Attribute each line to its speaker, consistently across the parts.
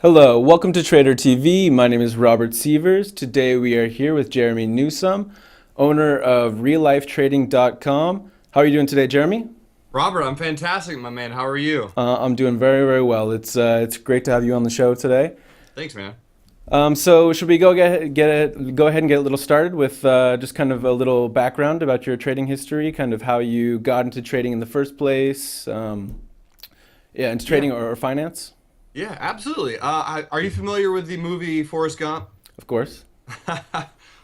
Speaker 1: Hello, welcome to Trader TV. My name is Robert Sievers. Today we are here with Jeremy Newsome, owner of RealLifeTrading.com. How are you doing today, Jeremy?
Speaker 2: Robert, I'm fantastic, my man. How are you?
Speaker 1: I'm doing very, very well. It's great to have you on the show today.
Speaker 2: Thanks, man.
Speaker 1: So should we go ahead and get a little started with just kind of a little background about your trading history, kind of how you got into trading in the first place, into
Speaker 2: Yeah,
Speaker 1: trading or finance,
Speaker 2: yeah, absolutely. Are you familiar with the movie Forrest Gump?
Speaker 1: of course.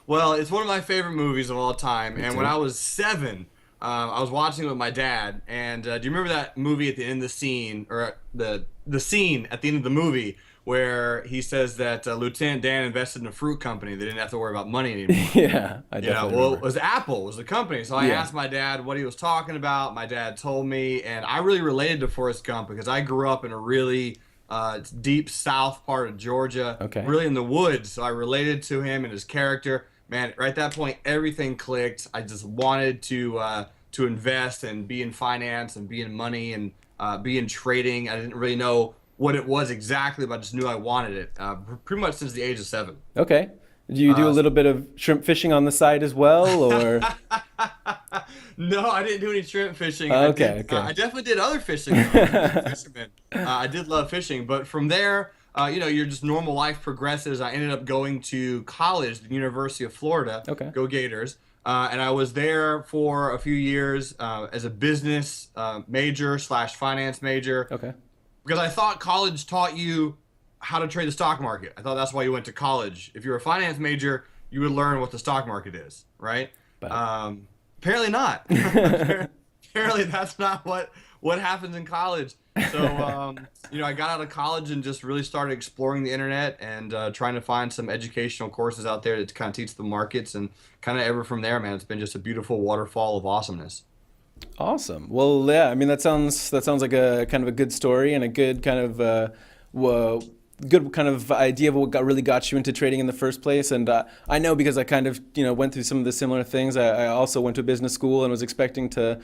Speaker 2: Well, it's one of my favorite movies of all time.
Speaker 1: Me
Speaker 2: And when
Speaker 1: too.
Speaker 2: I was seven, I was watching it with my dad. And do you remember that movie at the end of the scene, or the scene at the end of the movie where he says that Lieutenant Dan invested in a fruit company? They didn't have to worry about money anymore.
Speaker 1: Yeah, I
Speaker 2: Yeah,
Speaker 1: definitely
Speaker 2: well, it
Speaker 1: remember.
Speaker 2: was Apple was the company. So I
Speaker 1: Yeah.
Speaker 2: asked my dad what he was talking about. My dad told me, and I really related to Forrest Gump because I grew up in a really deep south part of Georgia,
Speaker 1: Okay.
Speaker 2: really in the woods. So I related to him and his character. Man, right at that point, everything clicked. I just wanted to invest and be in finance and be in money and be in trading. I didn't really know what it was exactly, but I just knew I wanted it. Pretty much since the age of seven.
Speaker 1: Okay. Do you do a
Speaker 2: Uh,
Speaker 1: little bit of shrimp fishing on the side as well, or?
Speaker 2: No, I didn't do any shrimp fishing. I
Speaker 1: Okay,
Speaker 2: did.
Speaker 1: okay.
Speaker 2: I definitely did other fishing though. I'm a big fisherman. I did love fishing, but from there, your just normal life progresses. I ended up going to college, the University of Florida.
Speaker 1: Okay.
Speaker 2: Go Gators! And I was there for a few years as a business major slash finance major
Speaker 1: Okay.
Speaker 2: because I thought college taught you how to trade the stock market. I thought that's why you went to college. If you're a finance major, you would learn what the stock market is, right?
Speaker 1: But
Speaker 2: Apparently not. Apparently that's not what happens in college. So I got out of college and just really started exploring the internet and trying to find some educational courses out there that kind of teach the markets and kind of ever from there, man. It's been just a beautiful waterfall of awesomeness.
Speaker 1: awesome. Well, yeah. I mean, that sounds like a kind of a good story and a good kind of good kind of idea of what really got you into trading in the first place. And I know because I kind of went through some of the similar things. I also went to business school and was expecting to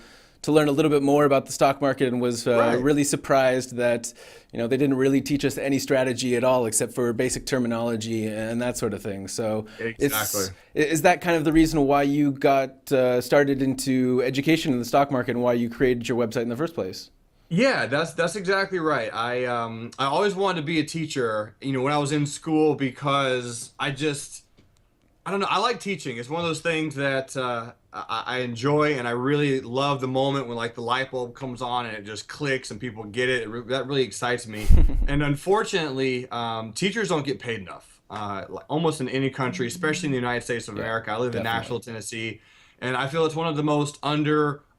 Speaker 1: learn a little bit more about the stock market and was
Speaker 2: Right.
Speaker 1: really surprised that they didn't really teach us any strategy at all except for basic terminology and that sort of thing. So
Speaker 2: Exactly.
Speaker 1: is that kind of the reason why you got started into education in the stock market and why you created your website in the first place?
Speaker 2: Yeah, that's exactly right. I always wanted to be a teacher, when I was in school because I don't know. I like teaching. It's one of those things that I enjoy, and I really love the moment when like the light bulb comes on and it just clicks and people get it. That really excites me. And unfortunately, teachers don't get paid enough. Like almost in any country, especially in the United States of
Speaker 1: Yeah,
Speaker 2: America. I live in
Speaker 1: definitely.
Speaker 2: Nashville, Tennessee, and I feel it's one of the most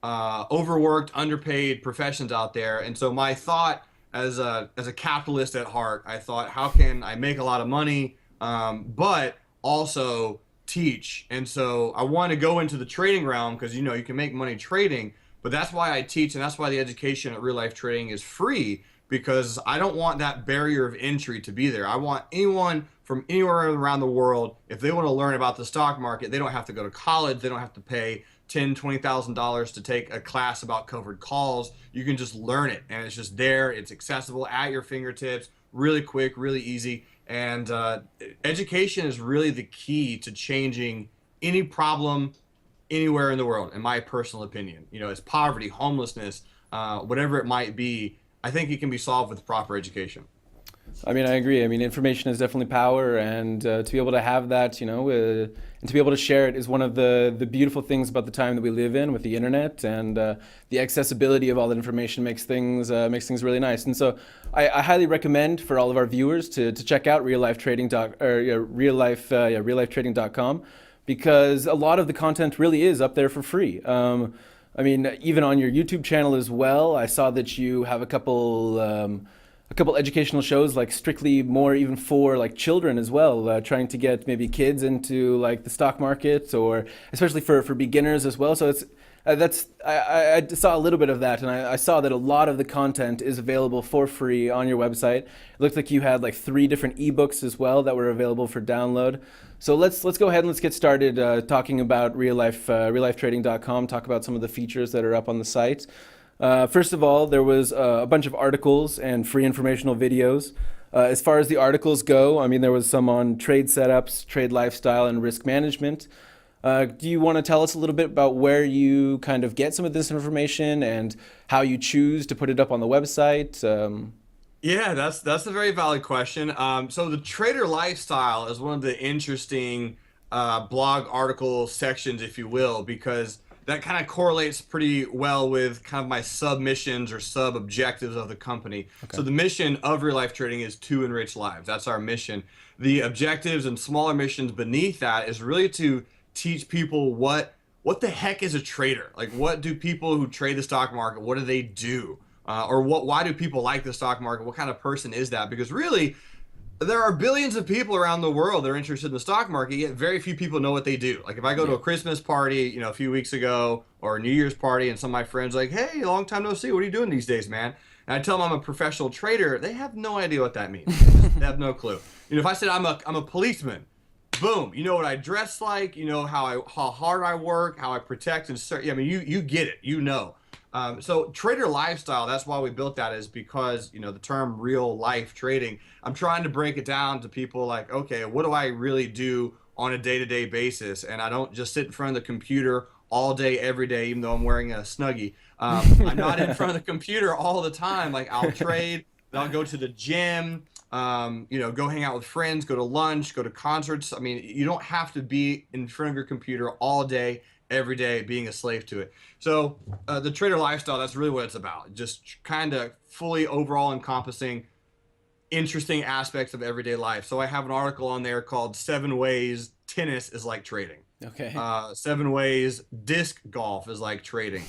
Speaker 2: overworked, underpaid professions out there. And so my thought as a capitalist at heart, I thought, how can I make a lot of money, but also teach? And so I want to go into the trading realm because you can make money trading, but that's why I teach, and that's why the education at Real Life Trading is free because I don't want that barrier of entry to be there. I want anyone from anywhere around the world, if they want to learn about the stock market, they don't have to go to college, they don't have to pay $10,000, $20,000 to take a class about covered calls. You can just learn it, and it's just there. It's accessible at your fingertips, really quick, really easy. And education is really the key to changing any problem anywhere in the world, in my personal opinion. It's poverty, homelessness, whatever it might be. I think it can be solved with proper education.
Speaker 1: I mean, I agree. I mean, information is definitely power, and to be able to have that, and to be able to share it is one of the beautiful things about the time that we live in with the internet, and the accessibility of all that information makes things really nice. And so, I highly recommend for all of our viewers to check out real life trading dot or real lifetrading.com because a lot of the content really is up there for free. I mean, even on your YouTube channel as well, I saw that you have a couple educational shows like strictly more even for like children as well, trying to get maybe kids into like the stock market or especially for beginners as well. So it's that's I saw a little bit of that, and I saw that a lot of the content is available for free on your website. It looked like you had like three different ebooks as well that were available for download. So let's go ahead and let's get started talking about reallifetrading.com. Talk about some of the features that are up on the site. First of all, there was a bunch of articles and free informational videos As far as the articles go, I mean, there was some on trade setups, trade lifestyle, and risk management. Do you want to tell us a little bit about where you kind of get some of this information and how you choose to put it up on the website?
Speaker 2: Yeah, that's a very valid question. So the trader lifestyle is one of the interesting blog article sections, if you will, because that kind of correlates pretty well with kind of my submissions or sub objectives of the company.
Speaker 1: Okay.
Speaker 2: So the mission of Real Life Trading is to enrich lives. That's our mission. The objectives and smaller missions beneath that is really to teach people what the heck is a trader? Like, what do people who trade the stock market, what do they do? Or why do people like the stock market? What kind of person is that? Because really, there are billions of people around the world that are interested in the stock market, yet very few people know what they do. Like, if I go to a Christmas party, a few weeks ago, or a New Year's party, and some of my friends are like, hey, long time no see, what are you doing these days, man? And I tell them I'm a professional trader, they have no idea what that means. They have no clue. If I said I'm a policeman, boom, you know what I dress like, how hard I work, how I protect and serve. I mean, you get it, So trader lifestyle, that's why we built that, is because, the term real life trading, I'm trying to break it down to people like, okay, what do I really do on a day-to-day basis? And I don't just sit in front of the computer all day, every day, even though I'm wearing a Snuggie. I'm not in front of the computer all the time. Like, I'll trade, I'll go to the gym, go hang out with friends, go to lunch, go to concerts. I mean, you don't have to be in front of your computer all day, every day, being a slave to it. So the trader lifestyle, that's really what it's about. Just kind of fully overall encompassing interesting aspects of everyday life. So I have an article on there called 7 Ways Tennis is Like Trading.
Speaker 1: Okay.
Speaker 2: 7 Ways Disc Golf is Like Trading.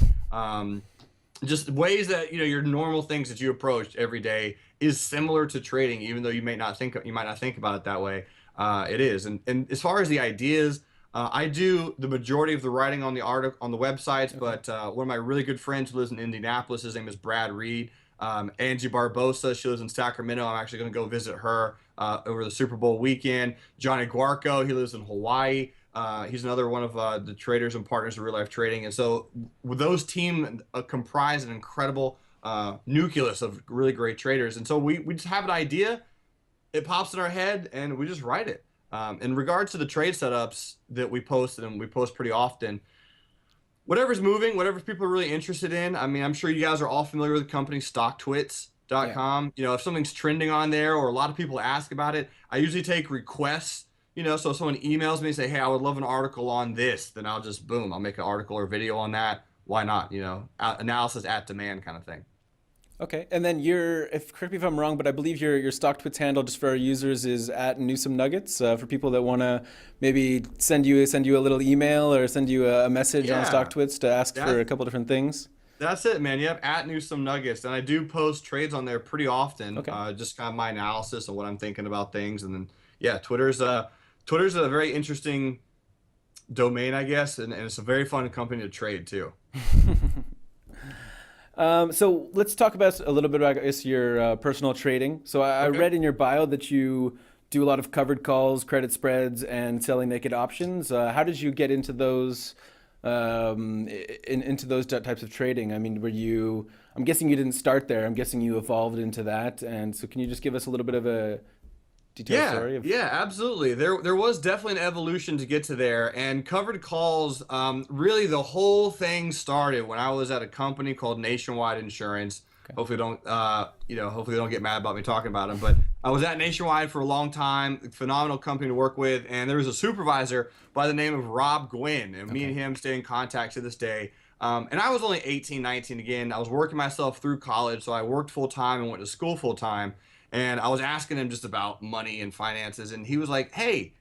Speaker 2: Just ways that, your normal things that you approach every day is similar to trading, even though you might not think about it that way. It is. And as far as the ideas, I do the majority of the writing on the article on the websites, but one of my really good friends who lives in Indianapolis, his name is Brad Reed. Angie Barbosa, she lives in Sacramento. I'm actually going to go visit her over the Super Bowl weekend. Johnny Guarco, he lives in Hawaii. He's another one of the traders and partners of Real Life Trading. And so with those team comprise an incredible nucleus of really great traders. And so we just have an idea, it pops in our head, and we just write it. In regards to the trade setups that we post, and we post pretty often, whatever's moving, whatever people are really interested in. I mean, I'm sure you guys are all familiar with the company StockTwits.com. Yeah. If something's trending on there or a lot of people ask about it, I usually take requests. So if someone emails me and say, hey, I would love an article on this, then I'll just, boom, I'll make an article or video on that. Why not? Analysis at demand kind of thing.
Speaker 1: Okay, and then correct me if I'm wrong, but I believe your StockTwits handle, just for our users, is at Newsome Nuggets. For people that want to maybe send you a little email or send you a message on StockTwits to ask for a couple different things. That's
Speaker 2: it, man. Yep, at Newsome Nuggets, and I do post trades on there pretty often.
Speaker 1: Okay.
Speaker 2: Just kind of my analysis of what I'm thinking about things, and then Twitter's a very interesting domain, I guess, and it's a very fun company to trade too.
Speaker 1: So let's talk about a little bit about, I guess, your personal trading. So I read in your bio that you do a lot of covered calls, credit spreads, and selling naked options. How did you get into those into those types of trading? I mean, I'm guessing you didn't start there. I'm guessing you evolved into that. And so can you just give us a little bit of a detailed story?
Speaker 2: Yeah, absolutely. There was definitely an evolution to get to there, and covered calls. Really, the whole thing started when I was at a company called Nationwide Insurance. Okay. Hopefully, don't get mad about me talking about them. But I was at Nationwide for a long time. Phenomenal company to work with, and there was a supervisor by the name of Rob Gwynn, and me and him stay in contact to this day. And I was only 18, 19 again. I was working myself through college, so I worked full time and went to school full time. And I was asking him just about money and finances, and he was like, hey,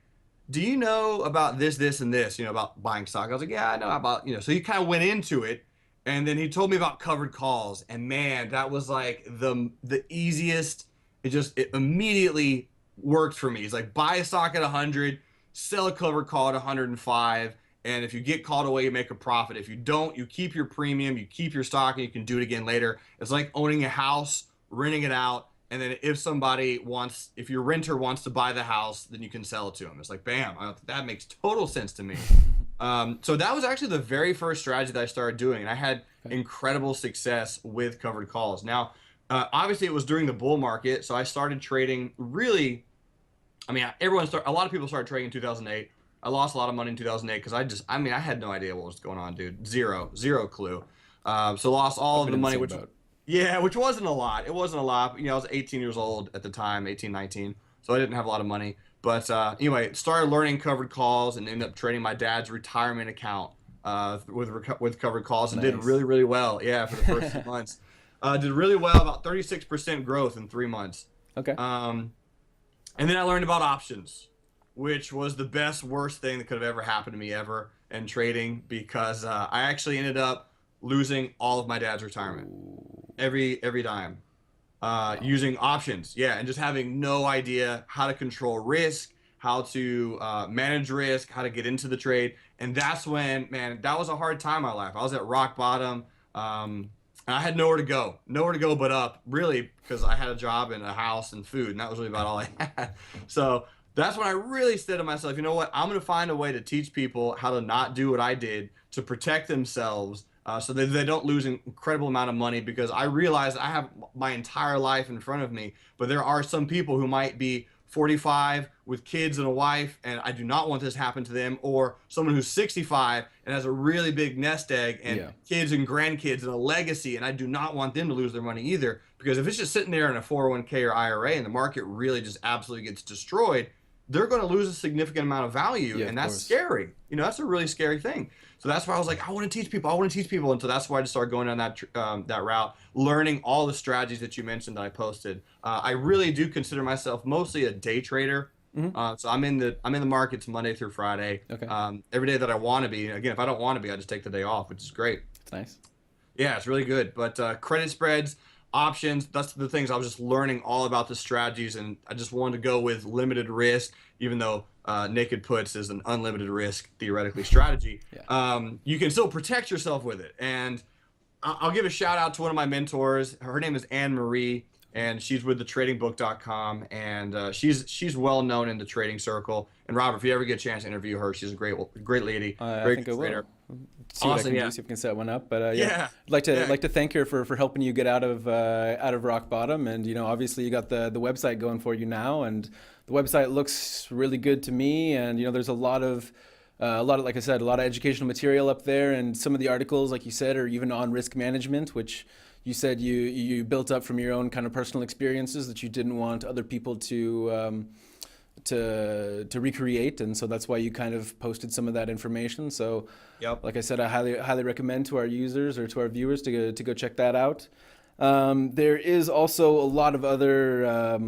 Speaker 2: do you know about this, and this, about buying stock? I was like, yeah, I know about, so he kind of went into it, and then he told me about covered calls, and man, that was like the easiest. It immediately worked for me. He's like, buy a stock at 100, sell a covered call at 105, and if you get called away, you make a profit. If you don't, you keep your premium, you keep your stock, and you can do it again later. It's like owning a house, renting it out. And then if your renter wants to buy the house, then you can sell it to them. It's like, bam, that makes total sense to me. So that was actually the very first strategy that I started doing. And I had incredible success with covered calls. Now, Obviously, it was during the bull market, so I started trading really. I mean, a lot of people started trading in 2008. I lost a lot of money in 2008 because I had no idea what was going on, dude. Zero clue. So lost all
Speaker 1: I've
Speaker 2: of
Speaker 1: been
Speaker 2: the
Speaker 1: in the
Speaker 2: money,
Speaker 1: same
Speaker 2: which,
Speaker 1: boat.
Speaker 2: yeah, which wasn't a lot. It wasn't a lot. You know, I was 18 years old at the time, 18, 19. So I didn't have a lot of money. But anyway, started learning covered calls and ended up trading my dad's retirement account with covered calls and did
Speaker 1: Nice.
Speaker 2: really, really well. Yeah, for the first 2 months. Did really well, about 36% growth in 3 months.
Speaker 1: Okay.
Speaker 2: Um, and then I learned about options, which was the best, worst thing that could have ever happened to me ever in trading because I actually ended up losing all of my dad's retirement,
Speaker 1: Ooh.
Speaker 2: every dime,
Speaker 1: Wow.
Speaker 2: using options. Yeah, and just having no idea how to control risk, how to manage risk, how to get into the trade. And that's when, man, that was a hard time in my life. I was at rock bottom. And I had nowhere to go but up, really, because I had a job and a house and food, and that was really about all I had. So that's when I really said to myself, you know what? I'm going to find a way to teach people how to not do what I did to protect themselves so that they don't lose an incredible amount of money because I realize I have my entire life in front of me, but there are some people who might be 45 with kids and a wife, and I do not want this to happen to them, or someone who's 65 and has a really big nest egg and
Speaker 1: Yeah.
Speaker 2: kids and grandkids and a legacy, and I do not want them to lose their money either, because if it's just sitting there in a 401k or IRA and the market really just absolutely gets destroyed, they're going to lose a significant amount of value,
Speaker 1: Yeah,
Speaker 2: and
Speaker 1: of
Speaker 2: that's
Speaker 1: course.
Speaker 2: scary. You know, that's a really scary thing. So that's why I was like, I want to teach people. I want to teach people, and so that's why I just started going down that route, learning all the strategies that you mentioned that I posted. I really do consider myself mostly a day trader.
Speaker 1: Hmm.
Speaker 2: So I'm in the markets Monday through Friday.
Speaker 1: Okay.
Speaker 2: Every day that I want to be. Again, if I don't want to be, I just take the day off, which is great.
Speaker 1: It's nice.
Speaker 2: Yeah, it's really good. But credit spreads, options, that's the things I was just learning all about the strategies, and I just wanted to go with limited risk, even though naked puts is an unlimited risk theoretically strategy.
Speaker 1: Yeah.
Speaker 2: You can still protect yourself with it. And I'll give a shout out to one of my mentors. Her name is Anne Marie, and she's with thetradingbook.com, and she's well known in the trading circle. And Robert, if you ever get a chance to interview her, she's a great lady,
Speaker 1: I
Speaker 2: great
Speaker 1: think I will.
Speaker 2: trader.
Speaker 1: See what I
Speaker 2: Awesome,
Speaker 1: can
Speaker 2: yeah.
Speaker 1: do. See if we can set one up. But yeah,
Speaker 2: Yeah,
Speaker 1: I'd like to
Speaker 2: yeah.
Speaker 1: thank her for helping you get out of rock bottom. And obviously you got the website going for you now, and the website looks really good to me. And there's a lot of, like I said, a lot of educational material up there, and some of the articles, like you said, are even on risk management, which you said you built up from your own kind of personal experiences that you didn't want other people to recreate, and so that's why you kind of posted some of that information. So,
Speaker 2: Yep.
Speaker 1: like I said, I highly recommend to our users or to our viewers to go check that out. There is also a lot of other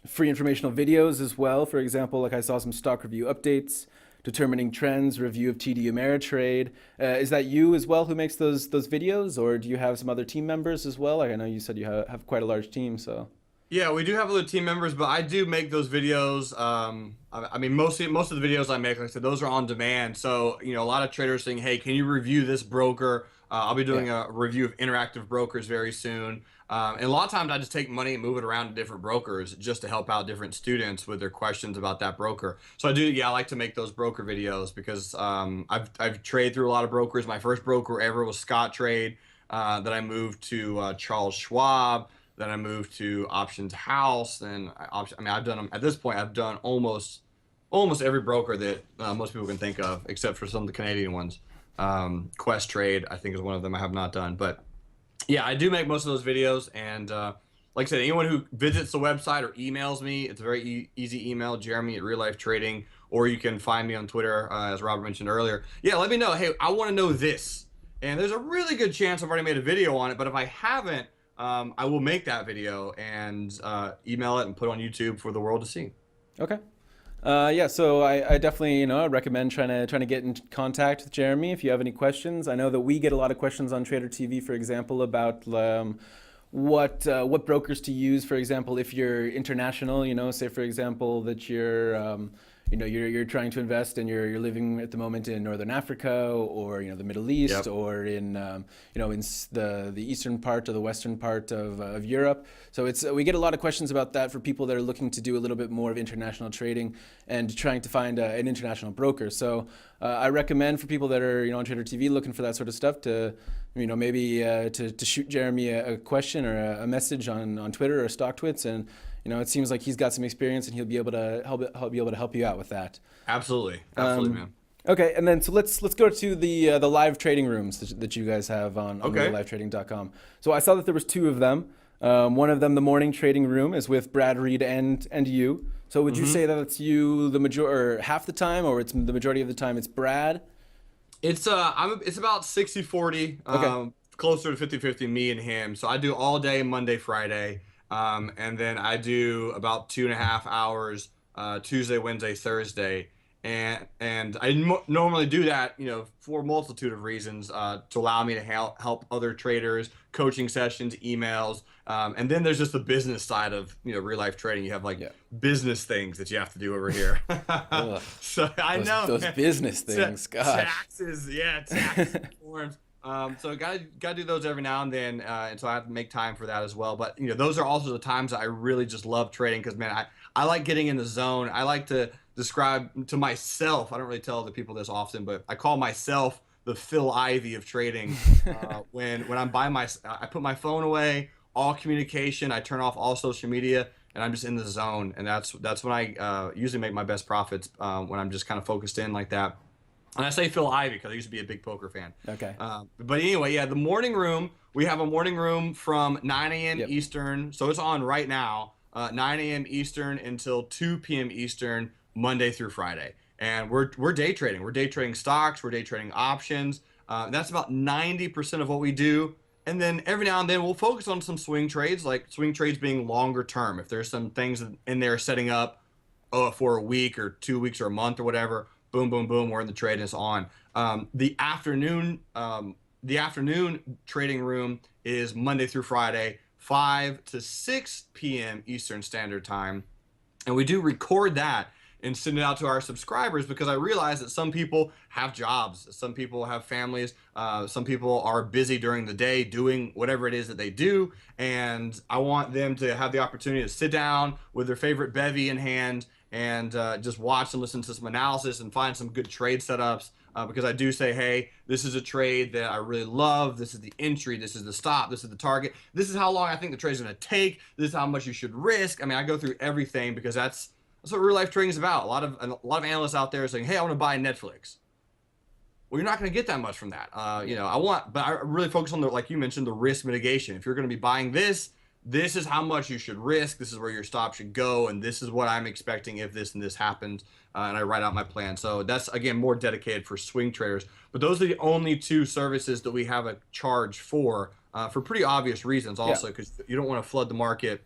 Speaker 1: free informational videos as well. For example, like I saw some stock review updates, determining trends, review of TD Ameritrade. Is that you as well who makes those videos, or do you have some other team members as well? Like I know you said you have quite a large team, so.
Speaker 2: Yeah, we do have other team members, but I do make those videos. I mean, most of the videos I make, like I said, those are on demand. So, a lot of traders saying, "Hey, can you review this broker?" I'll be doing
Speaker 1: Yeah.
Speaker 2: a review of interactive brokers very soon. And a lot of times, I just take money and move it around to different brokers just to help out different students with their questions about that broker. So I do, yeah, I like to make those broker videos because I've traded through a lot of brokers. My first broker ever was Scott Trade. Then I moved to Charles Schwab. Then I moved to Options House, and I've done them at this point. I've done almost every broker that most people can think of, except for some of the Canadian ones. Quest Trade, I think, is one of them I have not done. But yeah, I do make most of those videos, and like I said, anyone who visits the website or emails me, it's a very easy email, Jeremy at RealLifeTrading, or you can find me on Twitter, as Robert mentioned earlier. Yeah, let me know. Hey, I want to know this, and there's a really good chance I've already made a video on it. But if I haven't, I will make that video and email it and put it on YouTube for the world to see.
Speaker 1: Okay. Yeah, so I definitely, recommend trying to get in contact with Jeremy if you have any questions. I know that we get a lot of questions on Trader TV, for example, about what brokers to use. For example, if you're international, say for example that you're trying to invest and you're living at the moment in Northern Africa or the Middle East
Speaker 2: Yep.
Speaker 1: or in the eastern part or the western part of Europe. So we get a lot of questions about that for people that are looking to do a little bit more of international trading and trying to find an international broker. So I recommend for people that are on Trader TV looking for that sort of stuff maybe to shoot Jeremy a question or a message on Twitter or StockTwits, and it seems like he's got some experience and he'll be able to help you out with that.
Speaker 2: Absolutely,
Speaker 1: Um,
Speaker 2: man.
Speaker 1: okay, and then so let's go to the live trading rooms that you guys have on
Speaker 2: Okay.
Speaker 1: RealLifeTrading.com. So I saw that there was two of them. One of them, the morning trading room, is with Brad Reed and you. So would you say that it's you or half the time, or it's the majority of the time it's Brad?
Speaker 2: It's it's about 60-40,
Speaker 1: Okay.
Speaker 2: closer to 50-50 me and him. So I do all day Monday, Friday, and then I do about 2.5 hours Tuesday, Wednesday, Thursday, and I normally do that, for a multitude of reasons, to allow me to help other traders, coaching sessions, emails, and then there's just the business side of real life trading. You have like
Speaker 1: Yeah.
Speaker 2: business things that you have to do over here.
Speaker 1: Ugh.
Speaker 2: So I know
Speaker 1: Those business things. Gosh.
Speaker 2: taxes, yeah, tax forms. So gotta do those every now and then, and so I have to make time for that as well. But those are also the times that I really just love trading because, man, I like getting in the zone. I like to describe to myself. I don't really tell the people this often, but I call myself the Phil Ivey of trading. When I'm I put my phone away, all communication. I turn off all social media, and I'm just in the zone. And that's when I usually make my best profits, when I'm just kind of focused in like that. And I say Phil Ivey because I used to be a big poker fan.
Speaker 1: Okay.
Speaker 2: But anyway, yeah, the morning room, we have a morning room from 9 a.m.
Speaker 1: Yep.
Speaker 2: Eastern. So it's on right now, 9 a.m. Eastern until 2 p.m. Eastern, Monday through Friday. And we're day trading. We're day trading stocks. We're day trading options. That's about 90% of what we do. And then every now and then we'll focus on some swing trades, like swing trades being longer term. If there's some things in there setting up for a week or 2 weeks or a month or whatever, boom, boom, boom, we're in the trade and it's on. The afternoon trading room is Monday through Friday, 5 to 6 p.m. Eastern Standard Time. And we do record that and send it out to our subscribers because I realize that some people have jobs, some people have families, some people are busy during the day doing whatever it is that they do, and I want them to have the opportunity to sit down with their favorite bevy in hand and just watch and listen to some analysis and find some good trade setups, because I do say, hey, this is a trade that I really love. This is the entry. This is the stop. This is the target. This is how long I think the trade is going to take. This is how much you should risk. I mean, I go through everything because that's what real life trading is about. A lot of analysts out there are saying, hey, I want to buy Netflix. Well, you're not going to get that much from that. But I really focus on like you mentioned, the risk mitigation. If you're going to be buying this is how much you should risk. This is where your stop should go. And this is what I'm expecting if this and this happens. And I write out my plan. So that's, again, more dedicated for swing traders. But those are the only two services that we have a charge for pretty obvious reasons also, because you don't want to flood the market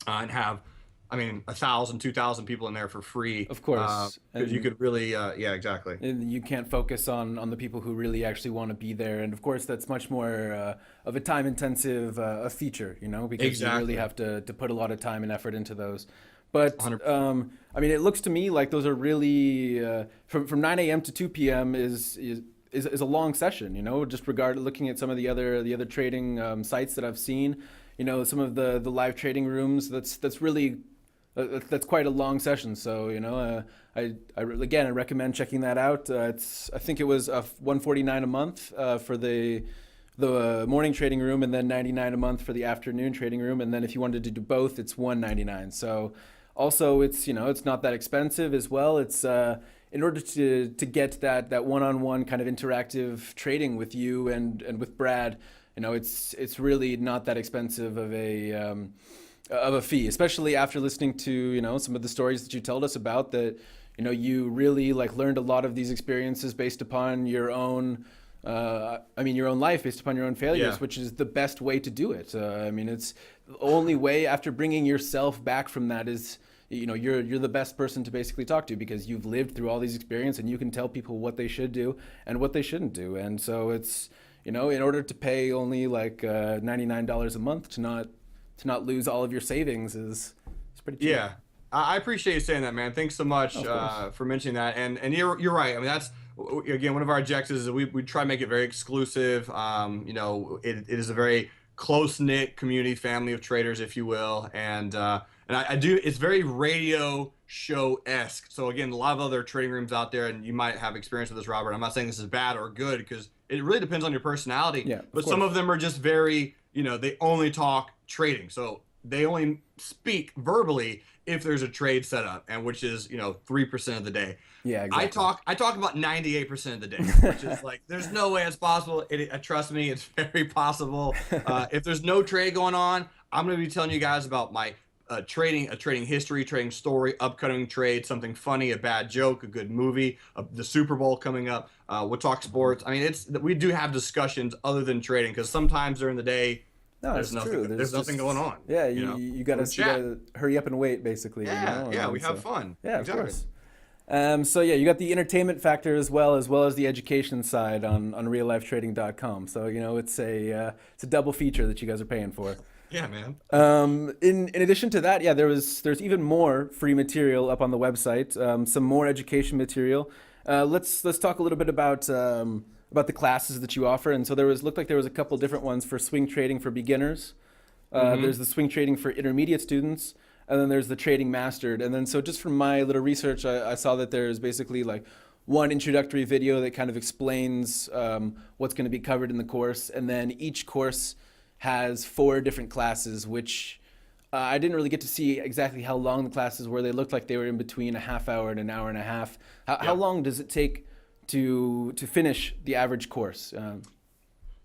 Speaker 2: and have, 1,000, 2,000 people in there for free.
Speaker 1: Of course.
Speaker 2: Because you could really, yeah, exactly.
Speaker 1: And you can't focus on the people who really actually want to be there. And of course, that's much more of a time-intensive a feature, because
Speaker 2: Exactly.
Speaker 1: you really have to put a lot of time and effort into those. But
Speaker 2: 100%.
Speaker 1: it looks to me like those are really from 9 a.m. to 2 p.m. is a long session. Just looking at some of the other trading sites that I've seen, some of the live trading rooms. That's really that's quite a long session. So I recommend checking that out. I think it was $149 a month for the morning trading room, and then $99 a month for the afternoon trading room. And then if you wanted to do both, it's $199. So also it's it's not that expensive as well. It's in order to get that one-on-one kind of interactive trading with you and with Brad, it's really not that expensive of a fee, especially after listening to some of the stories that you told us about, that you really learned a lot of these experiences based upon your own your own life, based upon your own failures,
Speaker 2: Yeah.
Speaker 1: which is the best way to do it. It's the only way, after bringing yourself back from that, is you're the best person to basically talk to, because you've lived through all these experiences and you can tell people what they should do and what they shouldn't do. And so it's in order to pay only $99 a month to not lose all of your savings is pretty cheap.
Speaker 2: Yeah, I appreciate you saying that, man. Thanks so much for mentioning that. And you're right. That's, again, one of our objectives is that we try to make it very exclusive. It is a very close-knit community, family of traders, if you will. And I do, it's very radio show-esque. So again, a lot of other trading rooms out there, and you might have experience with this, Robert. I'm not saying this is bad or good, because it really depends on your personality.
Speaker 1: Yeah,
Speaker 2: but some of them are just very, they only talk trading. So they only speak verbally if there's a trade set up, and which is 3% of the day.
Speaker 1: Yeah, exactly.
Speaker 2: I talk about 98% of the day, which is like there's no way it's possible. Trust me, it's very possible. If there's no trade going on, I'm going to be telling you guys about my trading history, trading story, upcoming trade, something funny, a bad joke, a good movie, the Super Bowl coming up. We'll talk sports. I mean, we do have discussions other than trading, because sometimes during the day,
Speaker 1: no,
Speaker 2: there's nothing. There's nothing going on.
Speaker 1: Yeah, you gotta hurry up and wait, basically.
Speaker 2: Yeah, we have fun.
Speaker 1: Yeah,
Speaker 2: exactly.
Speaker 1: Of course. So yeah, you got the entertainment factor as well as the education side on RealLifeTrading.com. So it's a double feature that you guys are paying for.
Speaker 2: Yeah, man.
Speaker 1: In addition to that, yeah, there's even more free material up on the website. Some more education material. Let's talk a little bit about the classes that you offer. And so looked like there was a couple different ones for swing trading for beginners. There's the swing trading for intermediate students, and then there's the trading mastered. And then so just from my little research, I saw that there's basically like one introductory video that kind of explains what's going to be covered in the course, and then each course has 4 different classes, which I didn't really get to see exactly how long the classes were. They looked like they were in between a half hour and an hour and a half. How long does it take to finish the average course?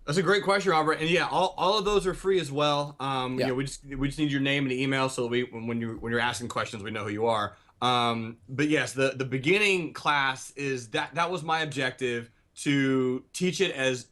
Speaker 2: That's a great question, Robert. And yeah, all of those are free as well. We just need your name and email, so when you're asking questions, we know who you are. But yes, the beginning class is that was my objective, to teach it as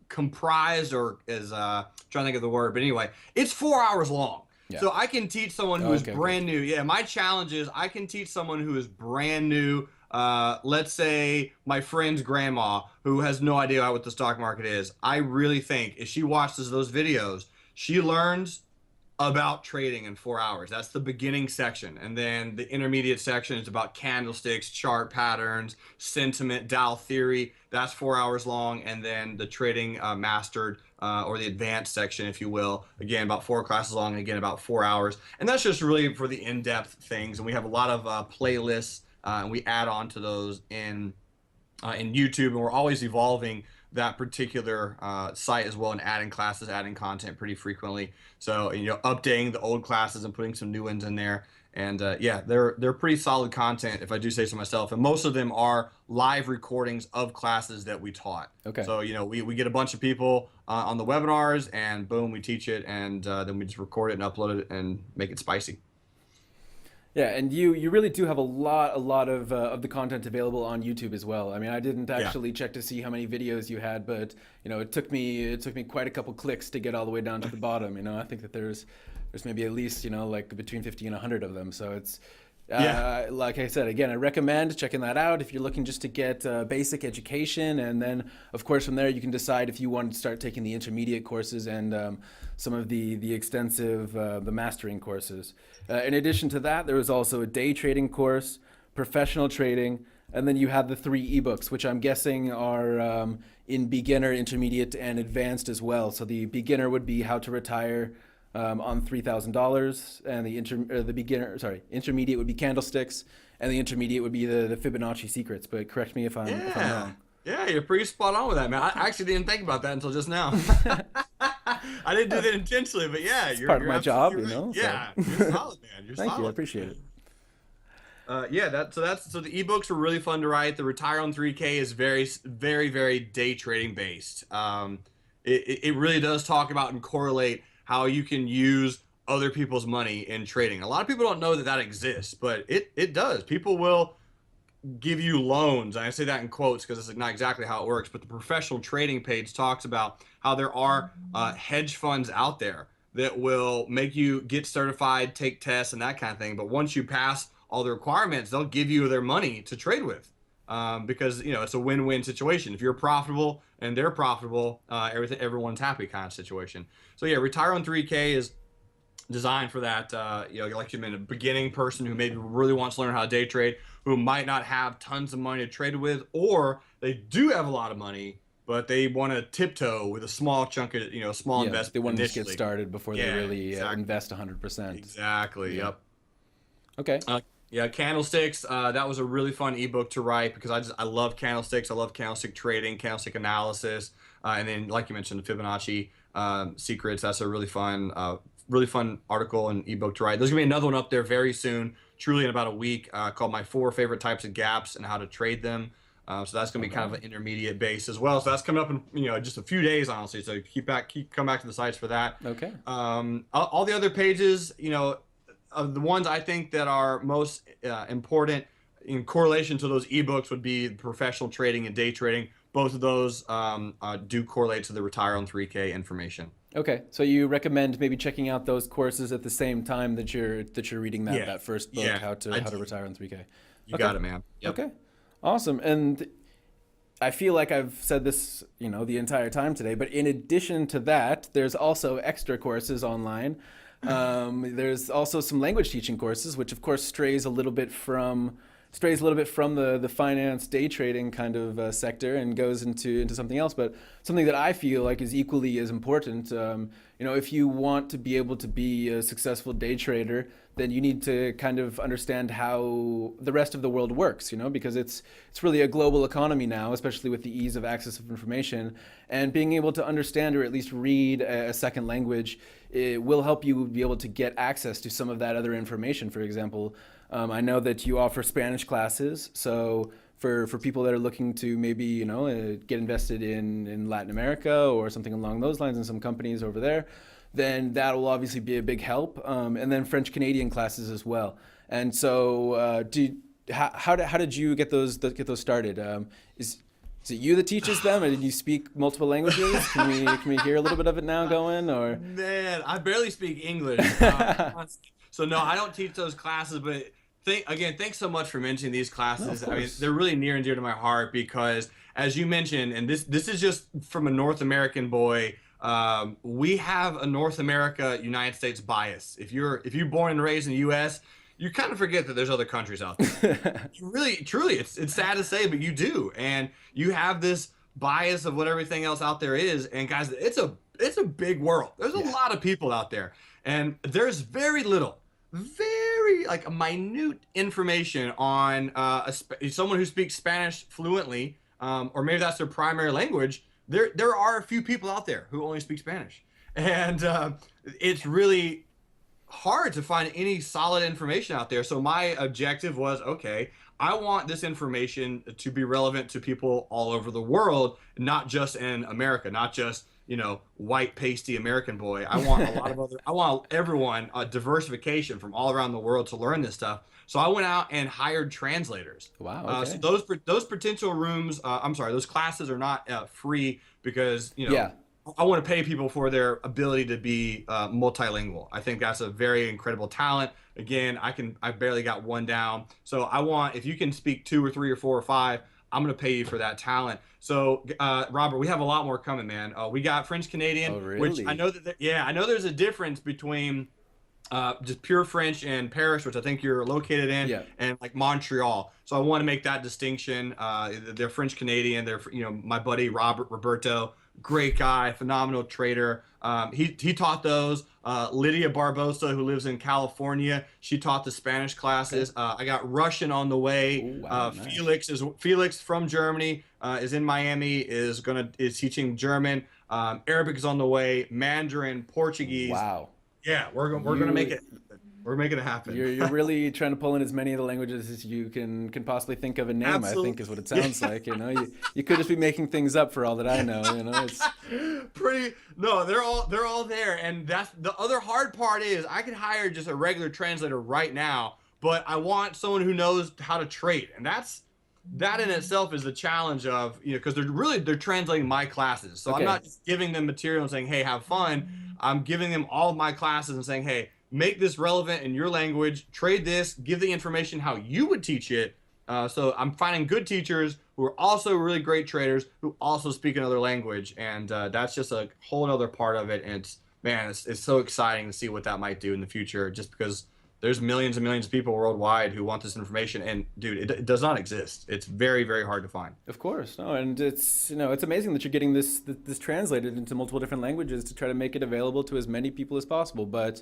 Speaker 2: comprised, or as trying to think of the word, but anyway, it's 4 hours long. Yeah. So I can teach someone who is brand new. Yeah, my challenge is I can teach someone who is brand new. Let's say my friend's grandma who has no idea what the stock market is. I really think if she watches those videos, she learns about trading in 4 hours. That's the beginning section. And then the intermediate section is about candlesticks, chart patterns, sentiment, Dow theory. That's 4 hours long. And then the trading mastered, or the advanced section, if you will, again, about 4 classes long, and again, about 4 hours. And that's just really for the in-depth things. And we have a lot of playlists, and we add on to those in YouTube. And we're always evolving that particular site as well, and adding classes, adding content pretty frequently. So updating the old classes and putting some new ones in there. And yeah, they're pretty solid content, if I do say so myself. And most of them are live recordings of classes that we taught. Okay. So we get a bunch of people on the webinars, and boom, we teach it, and then we just record it and upload it and make it spicy.
Speaker 1: Yeah, and you really do have a lot of the content available on YouTube as well. I mean, I didn't actually check to see how many videos you had, but it took me quite a couple clicks to get all the way down to the bottom. I think that there's maybe at least like between 50 and 100 of them. So it's like I said, again, I recommend checking that out if you're looking just to get basic education, and then of course from there you can decide if you want to start taking the intermediate courses and some of the extensive the mastering courses. In addition to that, there was also a day trading course, professional trading, and then you have the 3 ebooks, which I'm guessing are in beginner, intermediate, and advanced as well. So the beginner would be how to retire on $3,000, and the intermediate would be candlesticks, and the intermediate would be the Fibonacci secrets. But correct me if I'm wrong.
Speaker 2: Yeah, you're pretty spot on with that, man. I actually didn't think about that until just now. I didn't do that intentionally, but yeah,
Speaker 1: it's part of my job,
Speaker 2: right. Yeah, so. You're solid, man. You're
Speaker 1: Thank
Speaker 2: solid.
Speaker 1: you, I appreciate it.
Speaker 2: So the ebooks were really fun to write. The Retire on 3K is very, very, very day trading based. It really does talk about and correlate how you can use other people's money in trading. A lot of people don't know that exists, but it does. People will give you loans. And I say that in quotes because it's not exactly how it works, but the professional trading page talks about how there are hedge funds out there that will make you get certified, take tests, and that kind of thing. But once you pass all the requirements, they'll give you their money to trade with, because it's a win-win situation. If you're profitable and they're profitable, everyone's happy kind of situation. So yeah, Retire on 3K is designed for that. Like you mentioned, a beginning person who maybe really wants to learn how to day trade, who might not have tons of money to trade with, or they do have a lot of money, but they want to tiptoe with a small chunk of, small investment.
Speaker 1: They want to
Speaker 2: initially
Speaker 1: just get started before they really invest 100%.
Speaker 2: Exactly. Yeah. Yep.
Speaker 1: Okay.
Speaker 2: Yeah, Candlesticks. That was a really fun ebook to write because I love candlesticks. I love candlestick trading, candlestick analysis, and then like you mentioned, the Fibonacci secrets. That's a really fun article and ebook to write. There's gonna be another one up there very soon, truly in about a week, called "My 4 Favorite Types of Gaps and How to Trade Them." So that's gonna be kind of an intermediate base as well. So that's coming up in just a few days, honestly. So come back to the sites for that.
Speaker 1: Okay.
Speaker 2: All the other pages, the ones I think that are most important in correlation to those ebooks would be professional trading and day trading. Both of those do correlate to the Retire on 3K information.
Speaker 1: Okay, so you recommend maybe checking out those courses at the same time that you're reading that first book, how to retire on 3K.
Speaker 2: You got it, man. Yep.
Speaker 1: Okay, awesome. And I feel like I've said this, the entire time today, but in addition to that, there's also extra courses online. There's also some language teaching courses, which of course strays a little bit from the finance day trading kind of sector and goes into something else, but something that I feel like is equally as important. If you want to be able to be a successful day trader, then you need to kind of understand how the rest of the world works, because it's really a global economy now, especially with the ease of access of information, and being able to understand or at least read a second language, it will help you be able to get access to some of that other information. For example, I know that you offer Spanish classes, so for people that are looking to maybe get invested in Latin America or something along those lines, and some companies over there, then that will obviously be a big help. And then French Canadian classes as well. And so, how did you get those started? Is it you that teaches them, or did you speak multiple languages? Can we hear a little bit of it now going? Or
Speaker 2: man, I barely speak English, so no, I don't teach those classes. But thanks so much for mentioning these classes.
Speaker 1: No,
Speaker 2: I mean, they're really near and dear to my heart because, as you mentioned, and this is just from a North American boy. We have a North America, United States bias. If you're born and raised in the U.S., you kind of forget that there's other countries out there. Really, truly, it's sad to say, but you do, and you have this bias of what everything else out there is. And guys, it's a big world. There's a lot of people out there, and there's very little, very like minute information on someone who speaks Spanish fluently, or maybe that's their primary language. There are a few people out there who only speak Spanish, and it's really hard to find any solid information out there. So my objective was, okay, I want this information to be relevant to people all over the world, not just in America, not just white pasty American boy. I want everyone, diversification from all around the world to learn this stuff. So I went out and hired translators.
Speaker 1: Wow. Okay.
Speaker 2: So those potential rooms, those classes are not free because I want to pay people for their ability to be multilingual. I think that's a very incredible talent. Again, I barely got one down. So if you can speak 2 or 3 or 4 or 5, I'm going to pay you for that talent. So, Robert, we have a lot more coming, man. We got French Canadian, which I know I know there's a difference between just pure French and Paris, which I think you're located in, and like Montreal. So I want to make that distinction. They're French Canadian. They're my buddy Roberto, great guy, phenomenal trader. He taught those. Lydia Barbosa, who lives in California, she taught the Spanish classes. I got Russian on the way.
Speaker 1: Ooh, wow,
Speaker 2: nice. Felix from Germany is in Miami, is teaching German. Arabic is on the way. Mandarin, Portuguese.
Speaker 1: Wow.
Speaker 2: Yeah, we're gonna make it. We're making it happen.
Speaker 1: You're really trying to pull in as many of the languages as you can possibly think of a name. Absolutely. I think is what it sounds like. You could just be making things up for all that I know. It's
Speaker 2: pretty. No, they're all there, and that's the other hard part is I could hire just a regular translator right now, but I want someone who knows how to trade, and that in itself is the challenge of because they're translating my classes, so I'm not just giving them material and saying, hey, have fun. I'm giving them all of my classes and saying, hey, make this relevant in your language, trade this, give the information how you would teach it. So I'm finding good teachers who are also really great traders who also speak another language, and that's just a whole other part of it. And it's so exciting to see what that might do in the future, just because there's millions and millions of people worldwide who want this information, and dude, it does not exist. It's very, very hard to find.
Speaker 1: Of course, no, and it's it's amazing that you're getting this translated into multiple different languages to try to make it available to as many people as possible. But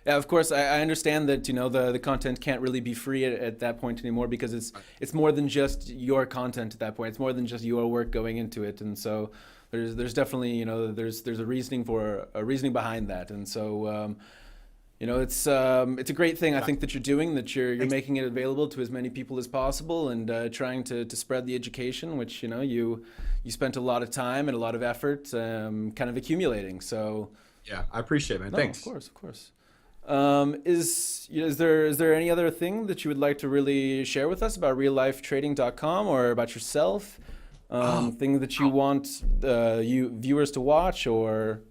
Speaker 1: Yeah, of course, I understand that the content can't really be free at that point anymore because it's more than just your content at that point. It's more than just your work going into it, and so there's definitely there's a reasoning behind that, and so it's a great thing I think that you're doing, that you're making it available to as many people as possible, and trying to spread the education, which you spent a lot of time and a lot of effort kind of accumulating. So
Speaker 2: Yeah, I appreciate it, man.
Speaker 1: no,
Speaker 2: Thanks.
Speaker 1: of course. Is there any other thing that you would like to really share with us about RealLifeTrading.com or about yourself? Thing that you want viewers to watch, or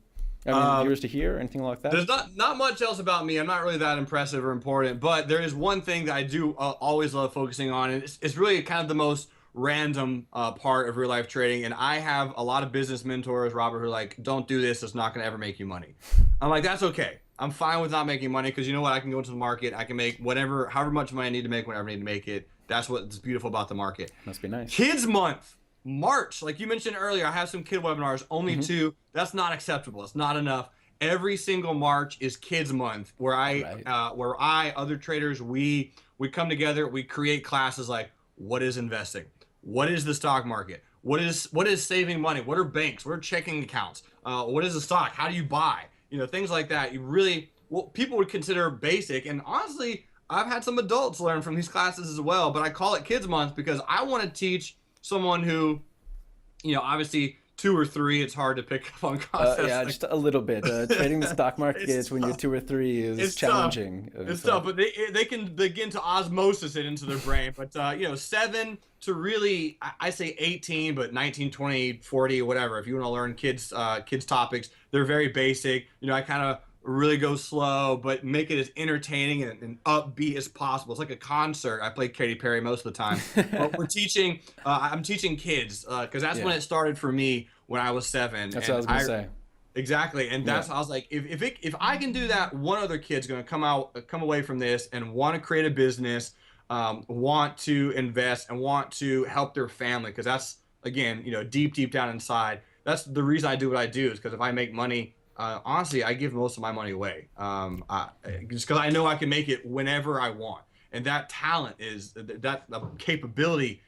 Speaker 1: viewers to hear, anything like that?
Speaker 2: There's not much else about me. I'm not really that impressive or important, but there is one thing that I do always love focusing on, and it's really kind of the most random part of real life trading. And I have a lot of business mentors, Robert, who are like, don't do this. It's not going to ever make you money. I'm like, that's okay. I'm fine with not making money, because you know what? I can go into the market. I can make however much money I need to make, whenever I need to make it. That's what's beautiful about the market.
Speaker 1: Must be nice.
Speaker 2: Kids Month, March, like you mentioned earlier, I have some kid webinars, only 2. That's not acceptable. It's not enough. Every single March is Kids Month, where other traders, we come together, we create classes like, what is investing? What is the stock market? What is saving money? What are banks? What are checking accounts? What is a stock? How do you buy? Things like that. People would consider basic. And honestly, I've had some adults learn from these classes as well, but I call it Kids Month because I want to teach someone who, obviously 2 or 3, it's hard to pick up on concepts.
Speaker 1: Yeah, just a little bit. Trading the stock market when you're 2 or 3 is challenging.
Speaker 2: It's tough, but they can begin to osmosis it into their brain. But 7 to really, I say 18, but 19, 20, 40, whatever. If you want to learn kids topics, they're very basic. I kind of really go slow, but make it as entertaining and upbeat as possible. It's like a concert. I play Katy Perry most of the time. But I'm teaching kids, because that's when it started for me when I was 7.
Speaker 1: That's what I was going to say.
Speaker 2: Exactly, and that's I was like, if I can do that, one other kid's going to come away from this and want to create a business, want to invest, and want to help their family, because that's, again, deep down inside, that's the reason I do what I do, is because if I make money, honestly, I give most of my money away, just because I know I can make it whenever I want, and that talent that capability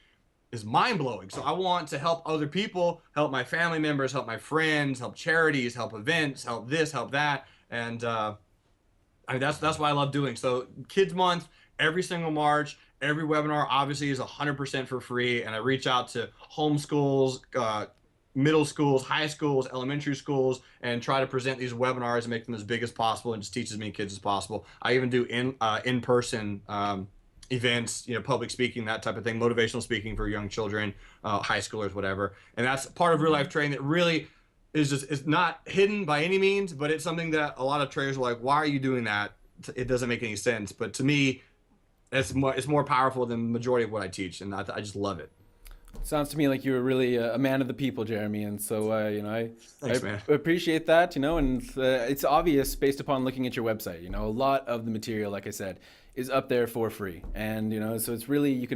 Speaker 2: is mind-blowing. So I want to help other people, help my family members, help my friends, help charities, help events, help this, help that, and that's what I love doing. So Kids Month, every single March, every webinar obviously is 100% for free, and I reach out to homeschools, middle schools, high schools, elementary schools, and try to present these webinars and make them as big as possible and just teach as many kids as possible. I even do in-person events, public speaking, that type of thing, motivational speaking for young children, high schoolers, whatever. And that's part of real life trading that really is not hidden by any means, but it's something that a lot of traders are like, why are you doing that? It doesn't make any sense. But to me, it's more powerful than the majority of what I teach, and I just love it.
Speaker 1: Sounds to me like you're really a man of the people, Jeremy, and so
Speaker 2: Thanks, man.
Speaker 1: I appreciate that, and it's obvious based upon looking at your website. A lot of the material, like I said, is up there for free, and so it's really you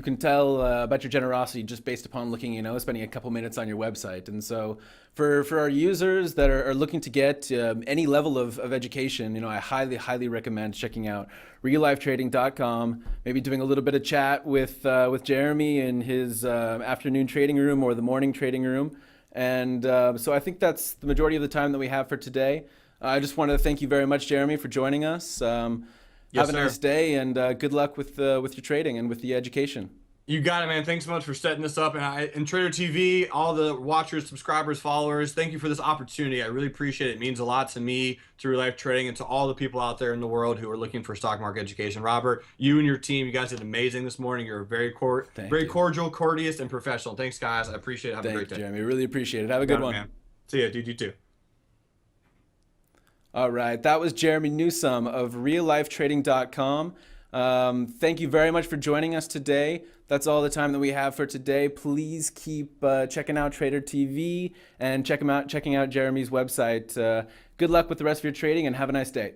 Speaker 1: can tell about your generosity just based upon looking, spending a couple minutes on your website. And so for our users that are looking to get any level of education, I highly recommend checking out RealLifeTrading.com, maybe doing a little bit of chat with Jeremy in his afternoon trading room or the morning trading room. And so I think that's the majority of the time that we have for today. I just wanted to thank you very much, Jeremy, for joining us. Have a nice day, and good luck with your trading and with the education.
Speaker 2: You got it, man. Thanks so much for setting this up. And Trader TV, all the watchers, subscribers, followers, thank you for this opportunity. I really appreciate it. It means a lot to me, to Real Life Trading, and to all the people out there in the world who are looking for stock market education. Robert, you and your team, you guys did amazing this morning. You're very cordial, courteous, and professional. Thanks, guys. I appreciate it. Have a great day.
Speaker 1: Thank you, Jeremy. Really appreciate it. Have a good one.
Speaker 2: Man. See ya, dude. You too.
Speaker 1: All right, that was Jeremy Newsome of RealLifeTrading.com. Thank you very much for joining us today. That's all the time that we have for today. Please keep checking out Trader TV and checking out Jeremy's website. Good luck with the rest of your trading, and have a nice day.